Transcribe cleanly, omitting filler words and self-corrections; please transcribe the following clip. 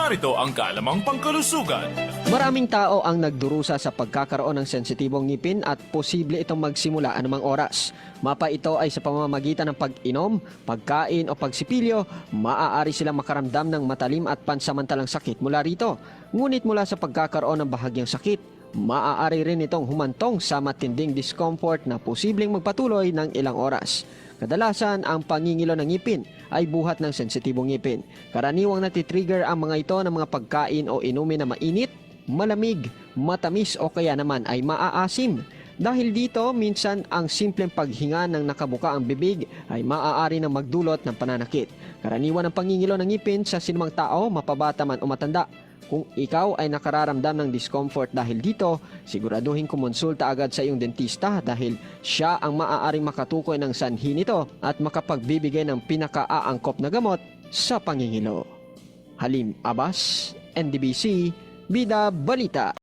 narito ang kalamang pangkalusugan. Maraming tao ang nagdurusa sa pagkakaroon ng sensitibong ngipin at posible itong magsimula anumang oras. Mapa ito ay sa pamamagitan ng pag-inom, pagkain o pagsipilyo, maaari silang makaramdam ng matalim at pansamantalang sakit mula rito. Ngunit mula sa pagkakaroon ng bahagyang sakit, maaari rin itong humantong sa matinding discomfort na posibleng magpatuloy ng ilang oras. Kadalasan, ang pangingilo ng ngipin ay buhat ng sensitibong ngipin. Karaniwang natitrigger ang mga ito ng mga pagkain o inumin na mainit, malamig, matamis o kaya naman ay maaasim. Dahil dito, minsan ang simpleng paghinga ng nakabuka ang bibig ay maaari na magdulot ng pananakit. Karaniwan ang pangingilo ng ngipin sa sinumang tao, mapabata man o matanda. Kung ikaw ay nakararamdam ng discomfort dahil dito, siguraduhin kumonsulta agad sa iyong dentista dahil siya ang maaaring makatukoy ng sanhi nito at makapagbibigay ng pinakaaangkop na gamot sa pangingilo. Halim Abbas, NDBC, Bida Balita.